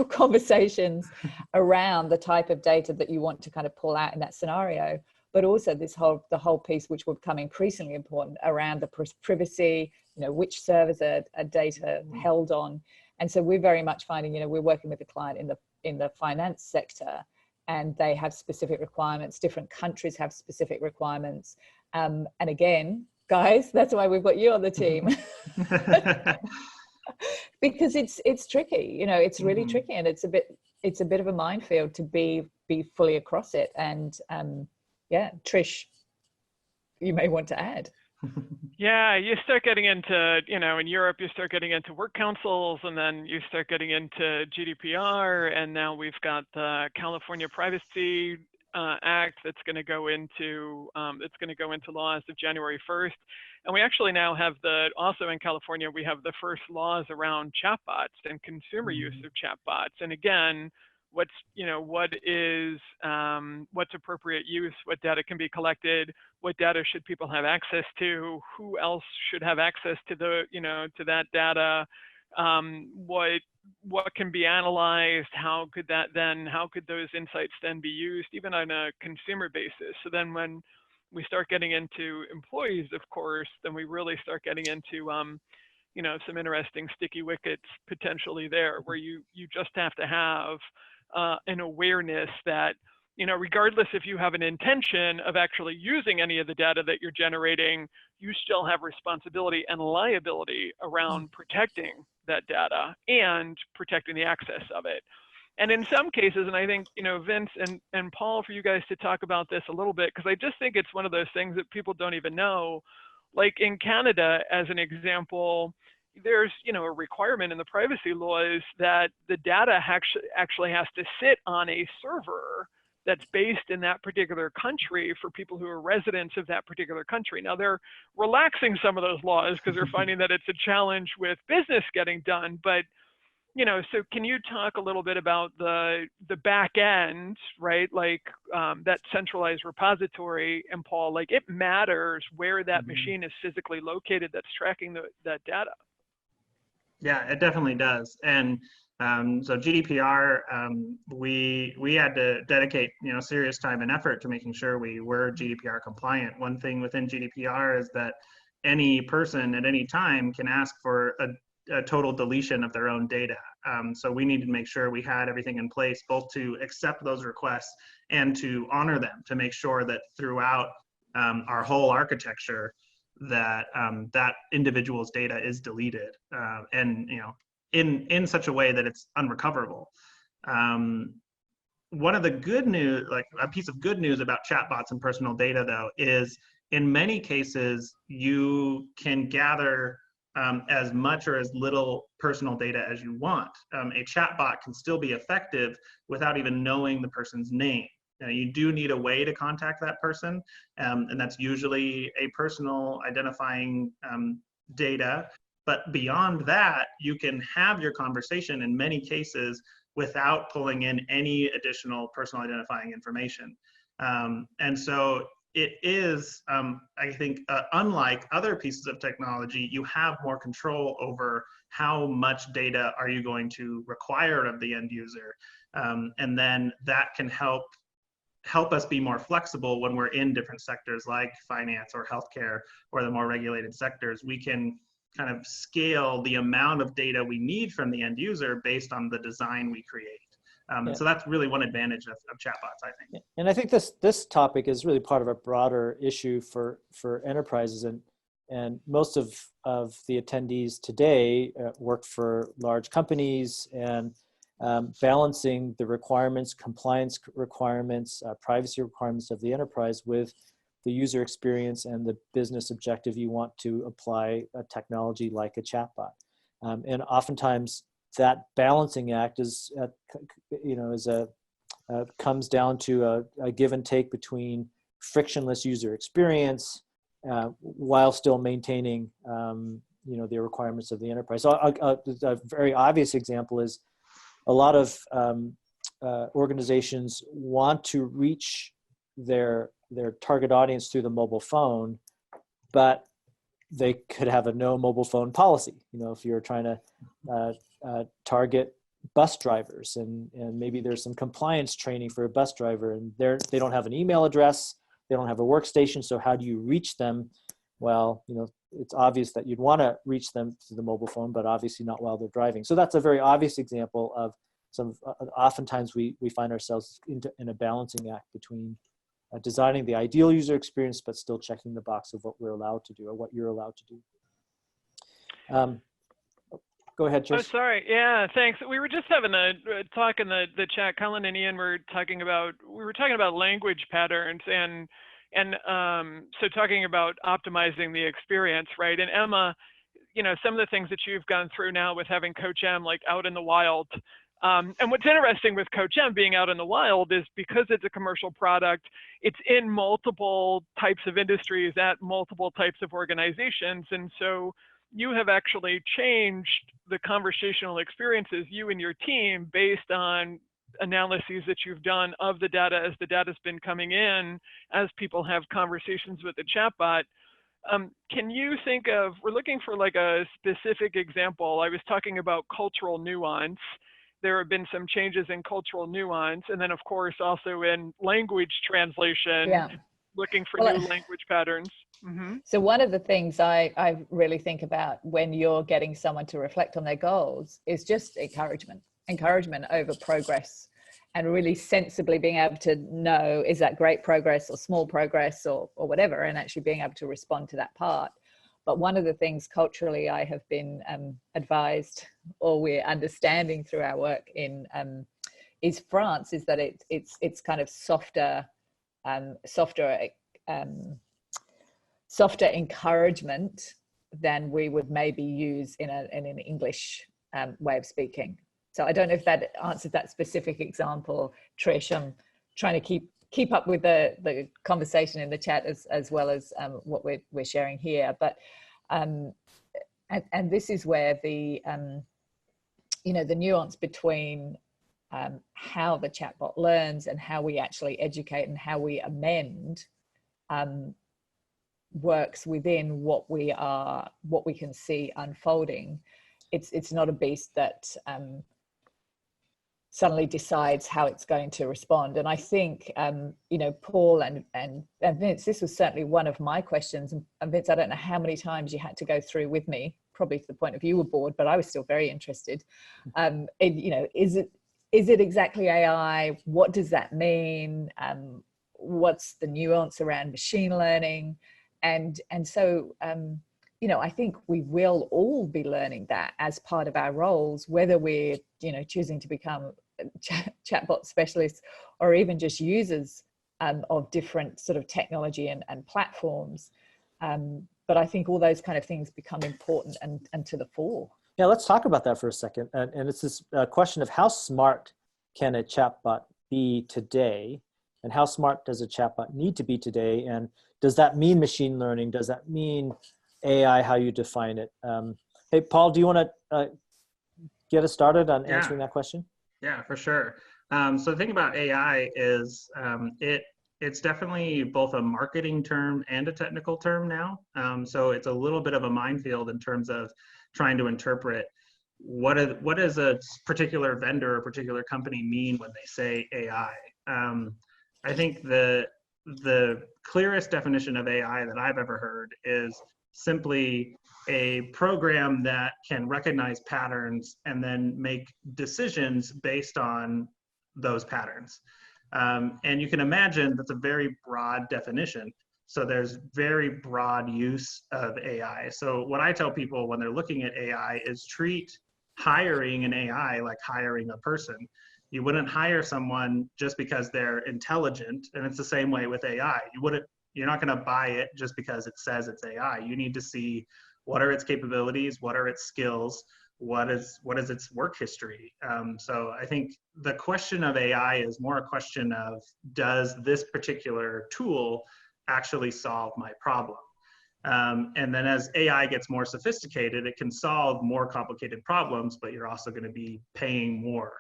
conversations around the type of data that you want to kind of pull out in that scenario, but also the whole piece, which will become increasingly important, around the privacy, which servers are data held on. And so we're very much finding, we're working with the client in the finance sector, and they have specific requirements. Different countries have specific requirements. And again, guys, that's why we've got you on the team. Because it's tricky, you know, it's really tricky, and it's a bit of a minefield to be fully across it. And yeah, Trish, you may want to add. Yeah, you start getting into, you know, in Europe, you start getting into work councils, and then you start getting into GDPR, and now we've got the California Privacy Act that's going to go into law as of January 1st. And we actually now have also in California, we have the first laws around chatbots and consumer use of chatbots. And again, what's appropriate use, what data can be collected, what data should people have access to, who else should have access to to that data, what can be analyzed, how could those insights then be used even on a consumer basis. So then when we start getting into employees, of course, then we really start getting into some interesting sticky wickets potentially there, where you just have to have an awareness that, regardless if you have an intention of actually using any of the data that you're generating, you still have responsibility and liability around protecting that data and protecting the access of it. And in some cases, and I think, Vince and Paul, for you guys to talk about this a little bit, because I just think it's one of those things that people don't even know. Like in Canada, as an example, there's a requirement in the privacy laws that the data actually has to sit on a server that's based in that particular country for people who are residents of that particular country. Now they're relaxing some of those laws because they're finding that it's a challenge with business getting done. But so can you talk a little bit about the back end, right? Like that centralized repository, and Paul, like it matters where that machine is physically located that's tracking that data. Yeah, it definitely does. And so GDPR, we had to dedicate serious time and effort to making sure we were GDPR compliant. One thing within GDPR is that any person at any time can ask for a total deletion of their own data. So we needed to make sure we had everything in place, both to accept those requests and to honor them, to make sure that throughout our whole architecture that that individual's data is deleted and in such a way that it's unrecoverable. One of the good news, like a piece of good news about chatbots and personal data, though, is in many cases you can gather as much or as little personal data as you want. A chatbot can still be effective without even knowing the person's name. You do need a way to contact that person, and that's usually a personal identifying data. But beyond that, you can have your conversation in many cases without pulling in any additional personal identifying information. And so it is, I think, unlike other pieces of technology, you have more control over how much data are you going to require of the end user. And then that can help us be more flexible when we're in different sectors like finance or healthcare or the more regulated sectors. We can kind of scale the amount of data we need from the end user based on the design we create. So that's really one advantage of chatbots, I think. And I think this topic is really part of a broader issue for enterprises, and most of the attendees today work for large companies, and balancing the requirements, compliance requirements, privacy requirements of the enterprise with the user experience and the business objective you want to apply a technology like a chatbot. And oftentimes that balancing act is, comes down to a give and take between frictionless user experience while still maintaining, the requirements of the enterprise. So a very obvious example is a lot of organizations want to reach their target audience through the mobile phone, but they could have a no mobile phone policy. If you're trying to target bus drivers, and maybe there's some compliance training for a bus driver, and they don't have an email address, they don't have a workstation, so how do you reach them? Well, it's obvious that you'd want to reach them through the mobile phone, but obviously not while they're driving. So that's a very obvious example of oftentimes we find ourselves in a balancing act between designing the ideal user experience, but still checking the box of what we're allowed to do or what you're allowed to do. Go ahead, Trish. Oh, sorry. Yeah, thanks. We were just having a talk in the chat. Colin and Ian were talking about language patterns and so talking about optimizing the experience, right? And Emma, you know, some of the things that you've gone through now with having Coach M like out in the wild. And what's interesting with Coach M being out in the wild is because it's a commercial product, it's in multiple types of industries at multiple types of organizations. And so you have actually changed the conversational experiences, you and your team, based on analyses that you've done of the data as the data's been coming in, as people have conversations with the chatbot. Can you think of, we're looking for like a specific example. I was talking about cultural nuance. There have been some changes in cultural nuance, and then of course also in language translation, looking for new language patterns. So one of the things I really think about when you're getting someone to reflect on their goals is just encouragement over progress, and really sensibly being able to know, is that great progress or small progress or whatever, and actually being able to respond to that part. But one of the things culturally I have been advised, or we're understanding through our work in is France, is that it's kind of softer encouragement than we would maybe use in an English way of speaking. So I don't know if that answers that specific example, Trish. I'm trying to keep up with the conversation in the chat as well as what we're sharing here. But and this is where the the nuance between how the chatbot learns and how we actually educate and how we amend works within what we can see unfolding. It's not a beast that suddenly decides how it's going to respond. And I think Paul and Vince, this was certainly one of my questions. And Vince, I don't know how many times you had to go through with me, probably to the point of you were bored, but I was still very interested. Is it exactly AI? What does that mean? What's the nuance around machine learning? And so, I think we will all be learning that as part of our roles, whether we're, choosing to become chatbot specialists or even just users of different sort of technology and platforms. But I think all those kind of things become important and to the fore. Yeah, let's talk about that for a second. And it's this question of how smart can a chatbot be today? And how smart does a chatbot need to be today? And does that mean machine learning? Does that mean AI, how you define it? Hey, Paul, do you want to get us started on answering that question? Yeah, for sure. So the thing about AI is it's definitely both a marketing term and a technical term now. So it's a little bit of a minefield in terms of trying to interpret what does a particular vendor or particular company mean when they say AI. I think the clearest definition of AI that I've ever heard is simply a program that can recognize patterns and then make decisions based on those patterns. And you can imagine that's a very broad definition. So there's very broad use of AI. So what I tell people when they're looking at AI is treat hiring an AI like hiring a person. You wouldn't hire someone just because they're intelligent, and it's the same way with AI. You're not going to buy it just because it says it's AI. You need to see what are its capabilities, what are its skills, what is its work history. So I think the question of AI is more a question of, does this particular tool actually solve my problem? And then as AI gets more sophisticated, it can solve more complicated problems, but you're also going to be paying more.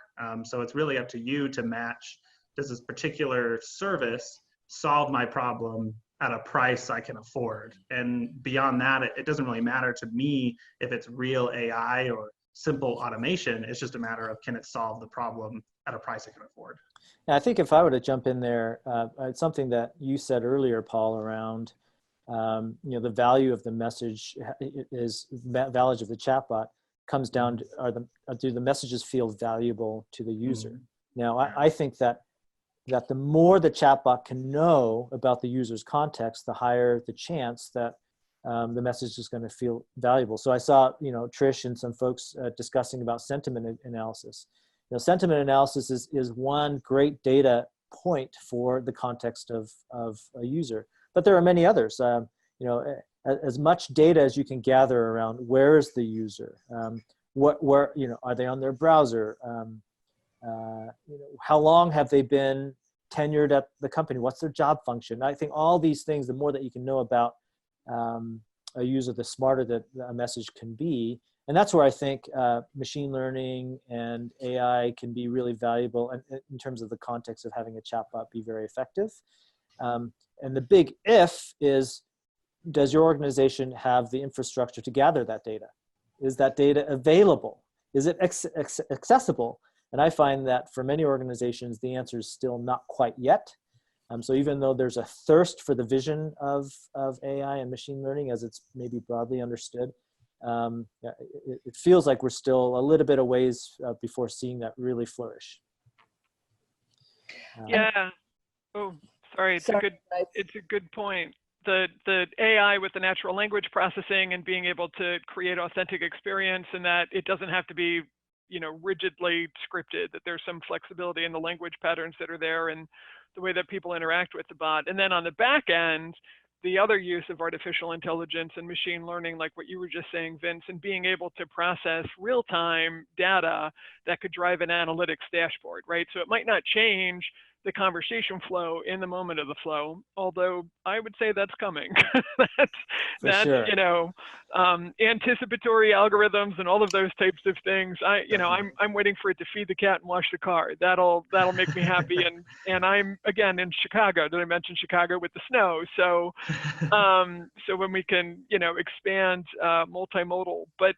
So it's really up to you to match, does this particular service solve my problem at a price I can afford? And beyond that, it doesn't really matter to me if it's real AI or simple automation. It's just a matter of, can it solve the problem at a price I can afford? Yeah, I think if I were to jump in there, it's something that you said earlier, Paul, around the value of the message is value of the chatbot comes down to do the messages feel valuable to the user? Mm-hmm. Now, I think that the more the chatbot can know about the user's context, the higher the chance that the message is going to feel valuable. So I saw, Trish and some folks discussing about sentiment analysis. Sentiment analysis is one great data point for the context of a user, but there are many others. As much data as you can gather around where is the user, where are they on their browser, how long have they been tenured at the company, what's their job function. I think all these things, the more that you can know about a user, the smarter that a message can be. And that's where I think machine learning and AI can be really valuable in terms of the context of having a chatbot be very effective. And the big if is, does your organization have the infrastructure to gather that data? Is that data available? Is it accessible? And I find that for many organizations, the answer is still not quite yet. So even though there's a thirst for the vision of AI and machine learning as it's maybe broadly understood, it feels like we're still a little bit of ways before seeing that really flourish. Yeah. Oh, sorry. It's a good point. The AI with the natural language processing and being able to create authentic experience, and that it doesn't have to be, rigidly scripted, that there's some flexibility in the language patterns that are there and the way that people interact with the bot. And then on the back end, the other use of artificial intelligence and machine learning, like what you were just saying, Vince, and being able to process real-time data that could drive an analytics dashboard, right? So it might not change the conversation flow in the moment of the flow, although I would say that's coming. that's sure. Anticipatory algorithms and all of those types of things. I'm waiting for it to feed the cat and wash the car. That'll make me happy. And I'm again in Chicago. Did I mention Chicago with the snow? So so when we can expand multimodal, but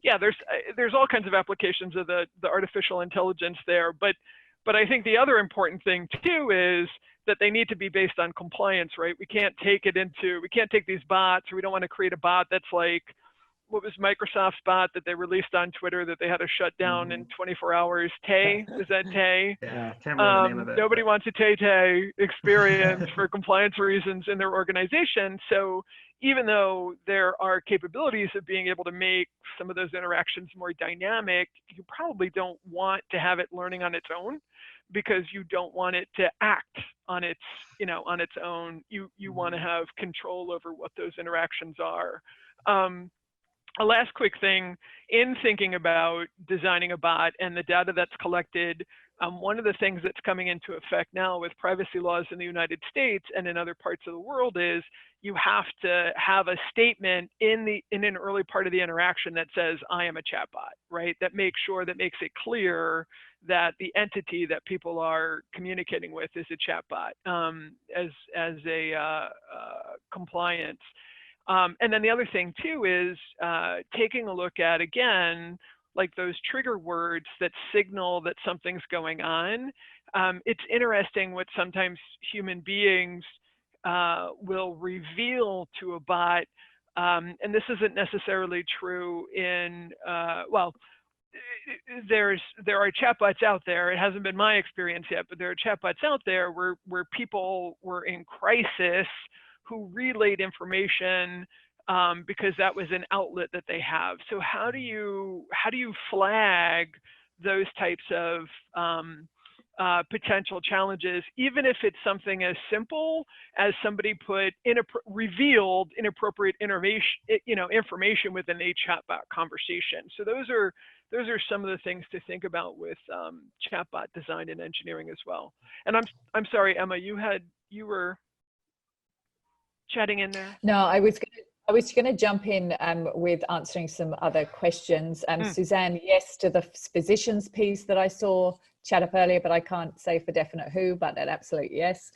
yeah, there's all kinds of applications of the artificial intelligence there, but I think the other important thing too is that they need to be based on compliance, right? We can't take these bots, or we don't want to create a bot that's like, what was Microsoft's bot that they released on Twitter that they had to shut down in 24 hours? Tay? Was that Tay? Yeah, can't remember the name of it. Nobody wants a Tay experience for compliance reasons in their organization. So even though there are capabilities of being able to make some of those interactions more dynamic, you probably don't want to have it learning on its own, because you don't want it to act on its, on its own. You want to have control over what those interactions are. A last quick thing, in thinking about designing a bot and the data that's collected, one of the things that's coming into effect now with privacy laws in the United States and in other parts of the world is you have to have a statement in an early part of the interaction that says, I am a chatbot, right? That makes it clear that the entity that people are communicating with is a chatbot as a compliance. And then the other thing too is taking a look at, again, like those trigger words that signal that something's going on. It's interesting what sometimes human beings will reveal to a bot, and this isn't necessarily true in, there are chatbots out there. It hasn't been my experience yet, but there are chatbots out there where people were in crisis who relayed information because that was an outlet that they have. So how do you flag those types of potential challenges, even if it's something as simple as somebody put revealed inappropriate information within a chatbot conversation? So those are some of the things to think about with chatbot design and engineering as well. And I'm sorry, Emma, you were chatting in there. No, I was going to jump in with answering some other questions. Suzanne, yes to the physicians piece that I saw chat up earlier, but I can't say for definite who, but an absolute yes.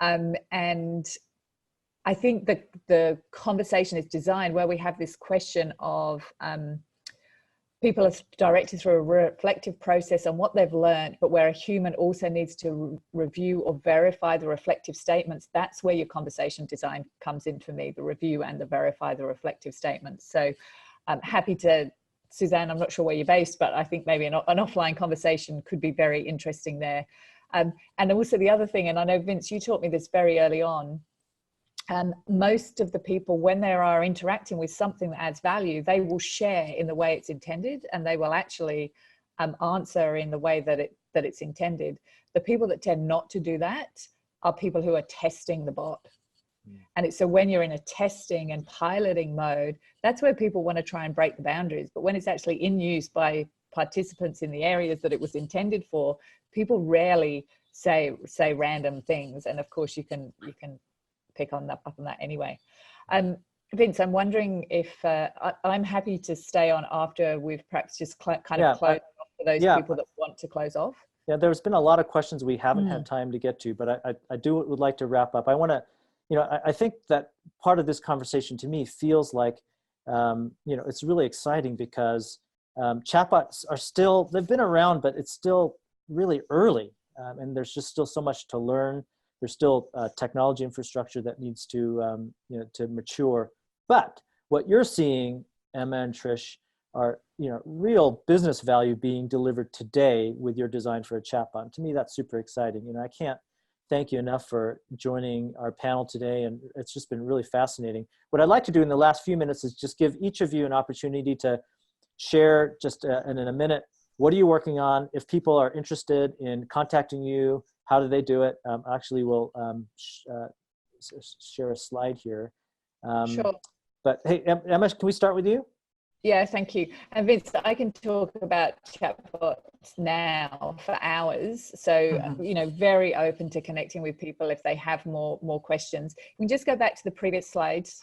And I think that the conversation is designed where we have this question of people are directed through a reflective process on what they've learned, but where a human also needs to review or verify the reflective statements. That's where your conversation design comes in for me, the review and the verify the reflective statements. So I'm happy to Suzanne, I'm not sure where you're based, but I think maybe an offline conversation could be very interesting there. And also the other thing, and I know, Vince, you taught me this very early on, most of the people, when they are interacting with something that adds value, they will share in the way it's intended, and they will actually answer in the way that it's intended. The people that tend not to do that are people who are testing the bot. And it's so when you're in a testing and piloting mode, that's where people want to try and break the boundaries. But when it's actually in use by participants in the areas that it was intended for, people rarely say random things. And of course you can pick up on that anyway. Vince, I'm wondering if I'm happy to stay on after we've perhaps just closed off for those people that want to close off. Yeah, there's been a lot of questions we haven't had time to get to, but I would like to wrap up. I want to, I think that part of this conversation to me feels like, it's really exciting because chatbots are still, they've been around, but it's still really early. And there's just still so much to learn. There's still technology infrastructure that needs to, to mature. But what you're seeing, Emma and Trish, are, real business value being delivered today with your design for a chatbot. And to me, that's super exciting. I can't thank you enough for joining our panel today. And it's just been really fascinating. What I'd like to do in the last few minutes is just give each of you an opportunity to share just in a minute, what are you working on? If people are interested in contacting you, how do they do it? Actually, we'll share a slide here. Sure. But hey, Emma, can we start with you? Yeah, thank you. And Vince, I can talk about chatbots now for hours. So, very open to connecting with people if they have more questions. We can just go back to the previous slides,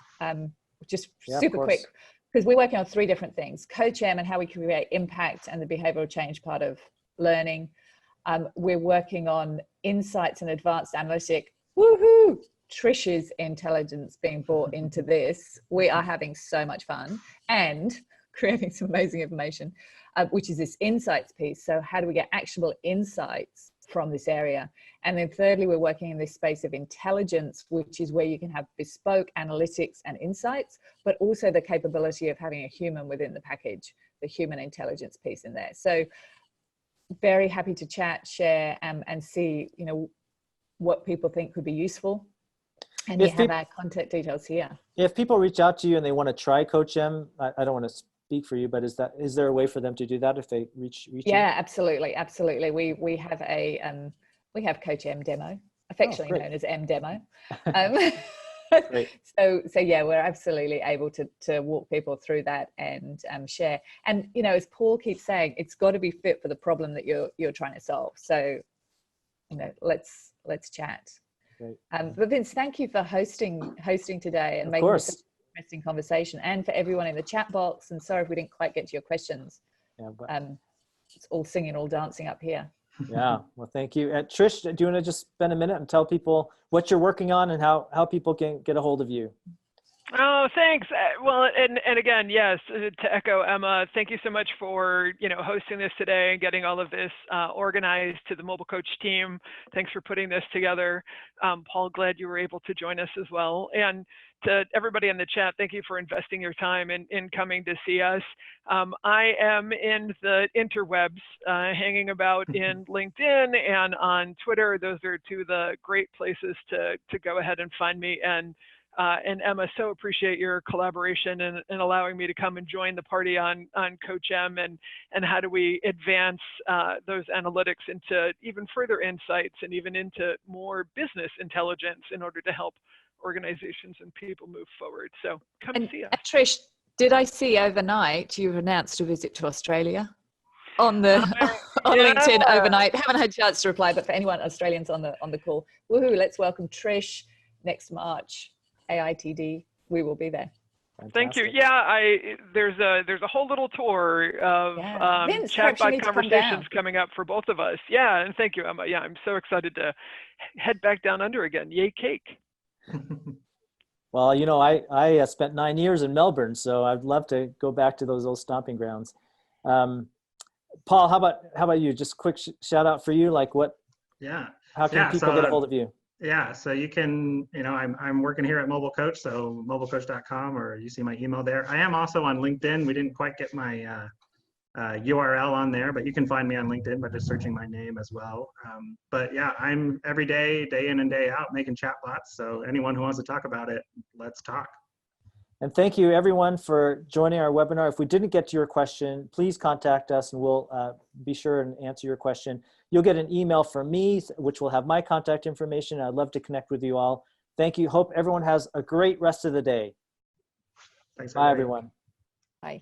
just super quick, because we're working on 3 different things: Coach M and how we create impact and the behavioral change part of learning. We're working on insights and advanced analytic. Woohoo! Trish's intelligence being brought into this. We are having so much fun and creating some amazing information, which is this insights piece. So how do we get actionable insights from this area? And then thirdly, we're working in this space of intelligence, which is where you can have bespoke analytics and insights, but also the capability of having a human within the package, the human intelligence piece in there. So very happy to chat, share, and see, what people think could be useful. And you have our contact details here. If people reach out to you and they want to try Coach M, I don't want to speak for you, but is there a way for them to do that if they reach you? Yeah, absolutely. We have we have Coach M demo, affectionately known as M demo. So yeah, we're absolutely able to walk people through that and share. And as Paul keeps saying, it's got to be fit for the problem that you're trying to solve. So let's chat. But Vince, thank you for hosting today and making this an interesting conversation, and for everyone in the chat box. And sorry if we didn't quite get to your questions. It's all singing, all dancing up here. Yeah, well, thank you. Trish, do you want to just spend a minute and tell people what you're working on and how people can get a hold of you? Oh, thanks. Well, and again, yes, to echo Emma, thank you so much for, hosting this today and getting all of this organized to the Mobile Coach team. Thanks for putting this together. Paul, glad you were able to join us as well. And to everybody in the chat, thank you for investing your time in coming to see us. I am in the interwebs, hanging about in LinkedIn and on Twitter. Those are 2 of the great places to go ahead and find me. And Emma, so appreciate your collaboration and allowing me to come and join the party on Coach M and how do we advance those analytics into even further insights and even into more business intelligence in order to help organizations and people move forward. So come see us. Trish, did I see overnight you've announced a visit to Australia? On LinkedIn overnight. Haven't had a chance to reply, but for anyone Australians on the call, woohoo! Let's welcome Trish next March. AITD, we will be there. Fantastic. Thank you. Yeah, there's a whole little tour of chatbot conversations coming up for both of us. Yeah, and thank you, Emma. Yeah, I'm so excited to head back down under again. Yay, cake. Well, I spent 9 years in Melbourne, so I'd love to go back to those old stomping grounds. Paul, how about you? Just quick shout out for you. Like what? Yeah. How can people get a hold of you? Yeah, so you can, I'm working here at Mobile Coach, so mobilecoach.com, or you see my email there. I am also on LinkedIn. We didn't quite get my URL on there, but you can find me on LinkedIn by just searching my name as well. But yeah, I'm every day in and day out making chatbots. So anyone who wants to talk about it, let's talk. And thank you everyone for joining our webinar. If we didn't get to your question, please contact us and we'll be sure and answer your question. You'll get an email from me, which will have my contact information. I'd love to connect with you all. Thank you. Hope everyone has a great rest of the day. Thanks, Bye, everybody. everyone. Bye.